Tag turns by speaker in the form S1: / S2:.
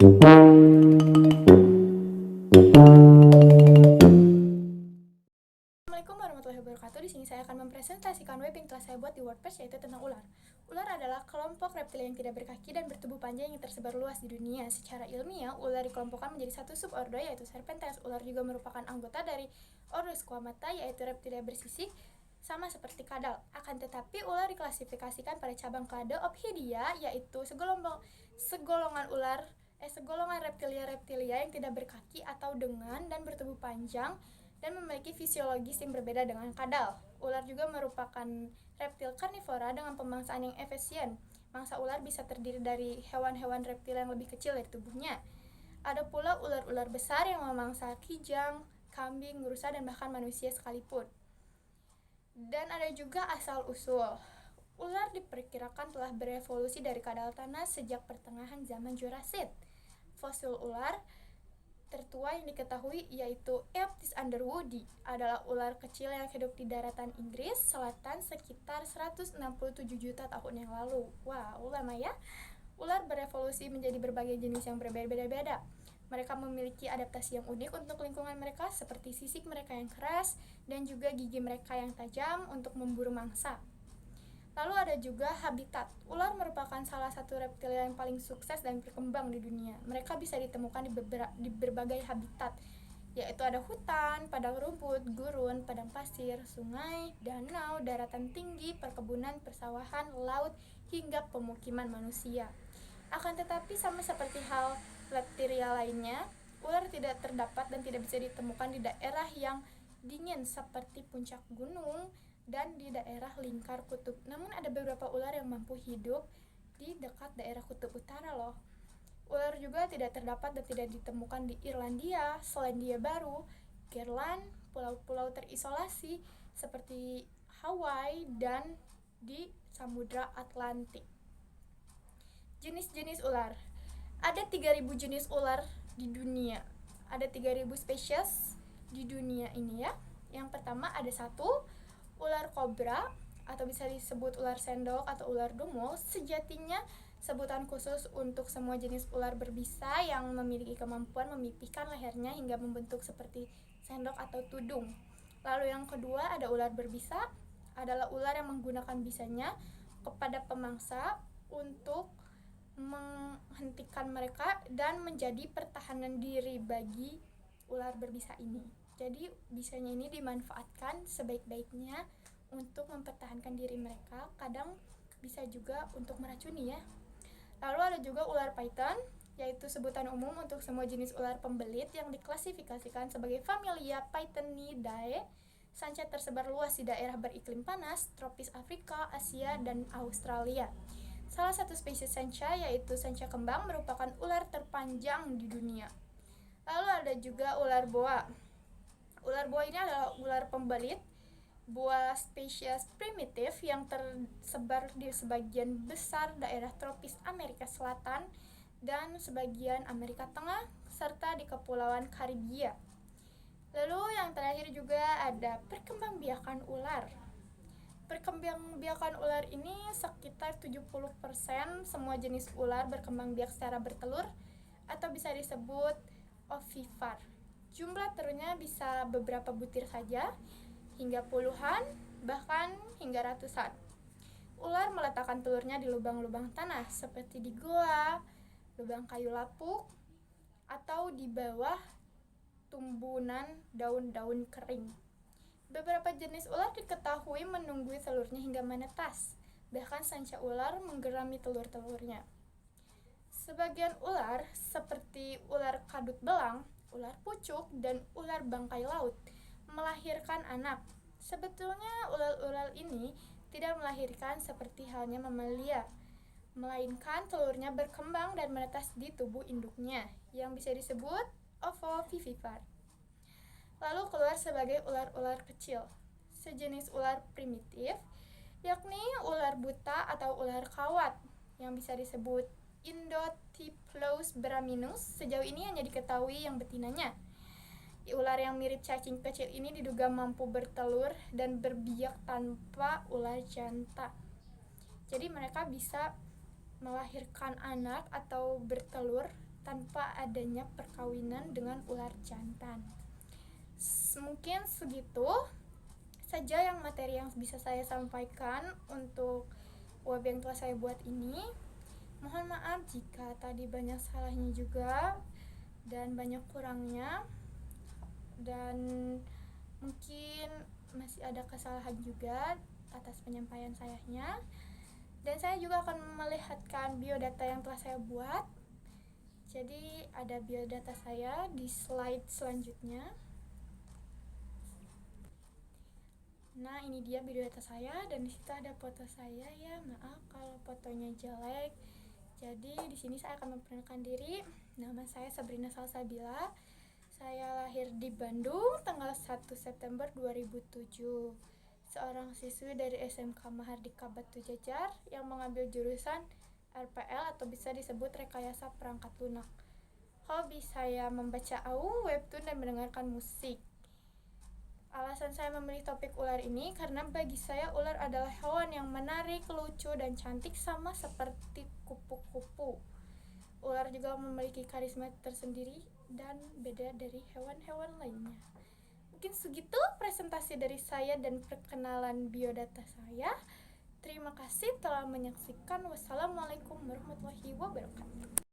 S1: Assalamualaikum warahmatullahi wabarakatuh. Di sini saya akan mempresentasikan web yang telah saya buat di WordPress, yaitu tentang ular. Ular adalah kelompok reptil yang tidak berkaki dan bertubuh panjang yang tersebar luas di dunia. Secara ilmiah, ular dikelompokkan menjadi satu subordo, yaitu Serpentes. Ular juga merupakan anggota dari ordo Squamata, yaitu reptilia bersisik, sama seperti kadal. Akan tetapi, ular diklasifikasikan pada cabang klade Ophidia, yaitu segolongan reptilia-reptilia yang tidak berkaki atau dengan dan bertubuh panjang dan memiliki fisiologis yang berbeda dengan kadal. Ular juga merupakan reptil karnivora dengan pemangsaan yang efisien. Mangsa ular bisa terdiri dari hewan-hewan reptil yang lebih kecil dari tubuhnya. Ada pula ular-ular besar yang memangsa kijang, kambing, rusa, dan bahkan manusia sekalipun. Dan ada juga asal-usul. Ular diperkirakan telah berevolusi dari kadal tanah sejak pertengahan zaman Jurasid. Fosil ular tertua yang diketahui yaitu Aepytis underwoodi adalah ular kecil yang hidup di daratan Inggris Selatan sekitar 167 juta tahun yang lalu. Wow, lama ya. Ular berevolusi menjadi berbagai jenis yang berbeda-beda. Mereka memiliki adaptasi yang unik untuk lingkungan mereka, seperti sisik mereka yang keras dan juga gigi mereka yang tajam untuk memburu mangsa. Lalu ada juga habitat. Ular merupakan salah satu reptil yang paling sukses dan berkembang di dunia. Mereka bisa ditemukan di berbagai habitat, yaitu ada hutan, padang rumput, gurun, padang pasir, sungai, danau, daratan tinggi, perkebunan, persawahan, laut, hingga pemukiman manusia. Akan tetapi sama seperti hal reptilia lainnya, ular tidak terdapat dan tidak bisa ditemukan di daerah yang dingin seperti puncak gunung dan di daerah lingkar kutub. Namun ada beberapa ular yang mampu hidup di dekat daerah kutub utara loh. Ular juga tidak terdapat dan tidak ditemukan di Irlandia, Selandia Baru, Greenland, pulau-pulau terisolasi seperti Hawaii, dan di Samudra Atlantik. Jenis-jenis ular. Ada 3.000 jenis ular di dunia. Ada 3.000 spesies di dunia ini ya. Yang pertama ada ular kobra, atau bisa disebut ular sendok atau ular dumul. Sejatinya sebutan khusus untuk semua jenis ular berbisa yang memiliki kemampuan memipihkan lehernya hingga membentuk seperti sendok atau tudung. Lalu yang kedua ada ular berbisa, adalah ular yang menggunakan bisanya kepada pemangsa untuk menghentikan mereka dan menjadi pertahanan diri bagi ular berbisa ini. Jadi bisanya ini dimanfaatkan sebaik-baiknya untuk mempertahankan diri mereka, kadang bisa juga untuk meracuni ya. Lalu ada juga ular python, yaitu sebutan umum untuk semua jenis ular pembelit yang diklasifikasikan sebagai familia Pythonidae. Sanca tersebar luas di daerah beriklim panas, tropis Afrika, Asia, dan Australia. Salah satu spesies sanca yaitu sanca kembang merupakan ular terpanjang di dunia. Lalu ada juga ular boa. Ular boa ini adalah ular pembelit, boa spesies primitif yang tersebar di sebagian besar daerah tropis Amerika Selatan dan sebagian Amerika Tengah, serta di Kepulauan Karibia. Lalu yang terakhir juga ada perkembangbiakan ular. Perkembangbiakan ular ini sekitar 70% semua jenis ular berkembang biak secara bertelur atau bisa disebut ovipar. Jumlah telurnya bisa beberapa butir saja, hingga puluhan, bahkan hingga ratusan. Ular meletakkan telurnya di lubang-lubang tanah seperti di goa, lubang kayu lapuk, atau di bawah tumbunan daun-daun kering. Beberapa jenis ular diketahui menunggui telurnya hingga menetas. Bahkan sanca ular menggerami telur-telurnya. Sebagian ular seperti ular kadut belang, ular pucuk, dan ular bangkai laut melahirkan anak. Sebetulnya ular-ular ini tidak melahirkan seperti halnya mamalia, melainkan telurnya berkembang dan menetas di tubuh induknya yang bisa disebut ovovivipar. Lalu keluar sebagai ular-ular kecil, sejenis ular primitif, yakni ular buta atau ular kawat yang bisa disebut Indotyphlops braminus. Sejauh ini hanya diketahui yang betinanya. Ular yang mirip cacing kecil ini diduga mampu bertelur dan berbiak tanpa ular jantan. Jadi mereka bisa melahirkan anak atau bertelur tanpa adanya perkawinan dengan ular jantan. Mungkin segitu saja yang materi yang bisa saya sampaikan untuk web yang telah saya buat ini. Mohon maaf jika tadi banyak salahnya juga dan banyak kurangnya, dan mungkin masih ada kesalahan juga atas penyampaian sayanya. Dan saya juga akan melihatkan biodata yang telah saya buat. Jadi ada biodata saya di slide selanjutnya. Nah, ini dia biodata saya, dan di situ ada foto saya ya. Maaf kalau fotonya jelek. Jadi di sini saya akan memperkenalkan diri. Nama saya Sabrina Salsabila. Saya lahir di Bandung tanggal 1 September 2007. Seorang siswi dari SMK Mahardika Batu Jajar yang mengambil jurusan RPL atau bisa disebut rekayasa perangkat lunak. Hobi saya membaca AU, webtoon, dan mendengarkan musik. Alasan saya memilih topik ular ini karena bagi saya ular adalah hewan yang menarik, lucu, dan cantik sama seperti kupu-kupu. Ular juga memiliki karisma tersendiri dan beda dari hewan-hewan lainnya. Mungkin segitu presentasi dari saya dan perkenalan biodata saya. Terima kasih telah menyaksikan. Wassalamualaikum warahmatullahi wabarakatuh.